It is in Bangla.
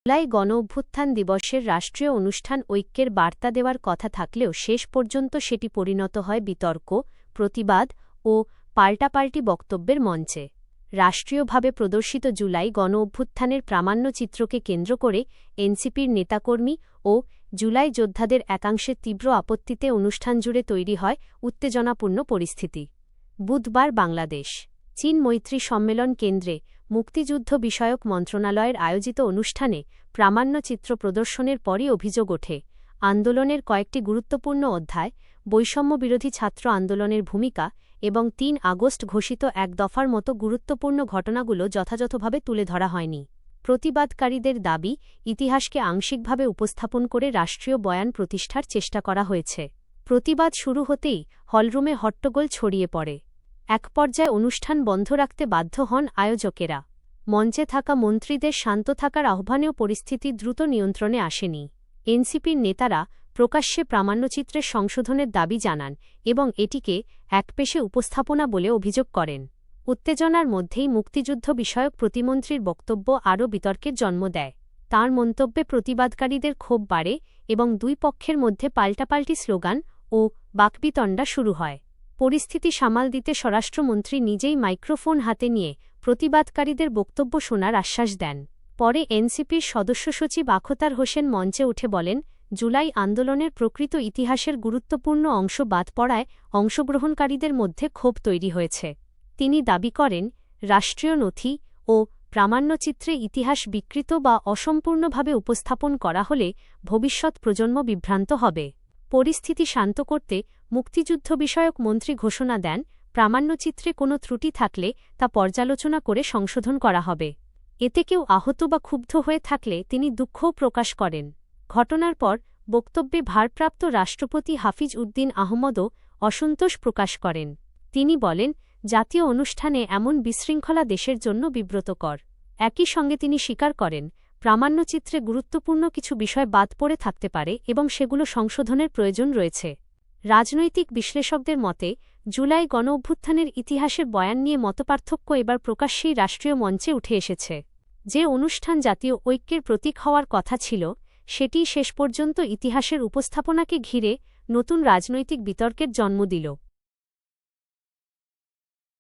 জুলাই গণঅভ্যুত্থান দিবসের রাষ্ট্রীয় অনুষ্ঠান ঐক্যের বার্তা দেওয়ার কথা থাকলেও শেষ পর্যন্ত সেটি পরিণত হয় বিতর্ক, প্রতিবাদ ও পাল্টাপাল্টি বক্তব্যের মঞ্চে। রাষ্ট্রীয়ভাবে প্রদর্শিত জুলাই গণঅভ্যুত্থানের প্রামাণ্যচিত্রকে কেন্দ্র করে এনসিপির নেতাকর্মী ও জুলাই যোদ্ধাদের একাংশের তীব্র আপত্তিতে অনুষ্ঠান জুড়ে তৈরি হয় উত্তেজনাপূর্ণ পরিস্থিতি। বুধবার বাংলাদেশ চীন মৈত্রী সম্মেলন কেন্দ্রে মুক্তিযুদ্ধ বিষয়ক মন্ত্রণালয়ের আয়োজিত অনুষ্ঠানে প্রামাণ্যচিত্র প্রদর্শনের পরই অভিযোগ ওঠে, আন্দোলনের কয়েকটি গুরুত্বপূর্ণ অধ্যায়, বৈষম্যবিরোধী ছাত্র আন্দোলনের ভূমিকা এবং ৩ আগস্ট ঘোষিত এক দফার মতো গুরুত্বপূর্ণ ঘটনাগুলো যথাযথভাবে তুলে ধরা হয়নি। প্রতিবাদকারীদের দাবি, ইতিহাসকে আংশিকভাবে উপস্থাপন করে রাষ্ট্রীয় বয়ান প্রতিষ্ঠার চেষ্টা করা হয়েছে। প্রতিবাদ শুরু হতেই হলরুমে হট্টগোল ছড়িয়ে পড়ে। এক পর্যায়ে অনুষ্ঠান বন্ধ রাখতে বাধ্য হন আয়োজকেরা। মঞ্চে থাকা মন্ত্রীদের শান্ত থাকার আহ্বানেও পরিস্থিতি দ্রুত নিয়ন্ত্রণে আসেনি। এনসিপির নেতারা প্রকাশ্যে প্রামাণ্যচিত্রের সংশোধনের দাবি জানান এবং এটিকে একপেশে উপস্থাপনা বলে অভিযোগ করেন। উত্তেজনার মধ্যেই মুক্তিযুদ্ধ বিষয়ক প্রতিমন্ত্রীর বক্তব্য আরও বিতর্কের জন্ম দেয়। তাঁর মন্তব্যে প্রতিবাদকারীদের ক্ষোভ বাড়ে এবং দুই পক্ষের মধ্যে পাল্টাপাল্টি স্লোগান ও বাকবিতণ্ডা শুরু হয়। পরিস্থিতি সামাল দিতে স্বরাষ্ট্রমন্ত্রী নিজেই মাইক্রোফোন হাতে নিয়ে প্রতিবাদকারীদের বক্তব্য শোনার আশ্বাস দেন। পরে এনসিপির সদস্য সচিব আখতার হোসেন মঞ্চে উঠে বলেন, জুলাই আন্দোলনের প্রকৃত ইতিহাসের গুরুত্বপূর্ণ অংশ বাদ পড়ায় অংশগ্রহণকারীদের মধ্যে ক্ষোভ তৈরি হয়েছে। তিনি দাবি করেন, রাষ্ট্রীয় নথি ও প্রামাণ্যচিত্রে ইতিহাস বিকৃত বা অসম্পূর্ণভাবে উপস্থাপন করা হলে ভবিষ্যৎ প্রজন্ম বিভ্রান্ত হবে। পরিস্থিতি শান্ত করতে মুক্তিযুদ্ধ বিষয়ক মন্ত্রী ঘোষণা দেন, প্রামাণ্যচিত্রে কোনো ত্রুটি থাকলে তা পর্যালোচনা করে সংশোধন করা হবে। এতে কেউ আহত বা ক্ষুব্ধ হয়ে থাকলে তিনি দুঃখও প্রকাশ করেন। ঘটনার পর বক্তব্যে ভারপ্রাপ্ত রাষ্ট্রপতি হাফিজ উদ্দিন আহমদও অসন্তোষ প্রকাশ করেন। তিনি বলেন, জাতীয় অনুষ্ঠানে এমন বিশৃঙ্খলা দেশের জন্য বিব্রতকর। একই সঙ্গে তিনি স্বীকার করেন, প্রামাণ্যচিত্রে গুরুত্বপূর্ণ কিছু বিষয় বাদ পড়ে থাকতে পারে এবং সেগুলো সংশোধনের প্রয়োজন রয়েছে। রাজনৈতিক বিশ্লেষকদের মতে, জুলাই গণঅভ্যুত্থানের ইতিহাসের বয়ান নিয়ে মতপার্থক্য এবার প্রকাশ্যেই রাষ্ট্রীয় মঞ্চে উঠে এসেছে। যে অনুষ্ঠান জাতীয় ঐক্যের প্রতীক হওয়ার কথা ছিল, সেটিই শেষ পর্যন্ত ইতিহাসের উপস্থাপনাকে ঘিরে নতুন রাজনৈতিক বিতর্কের জন্ম দিল।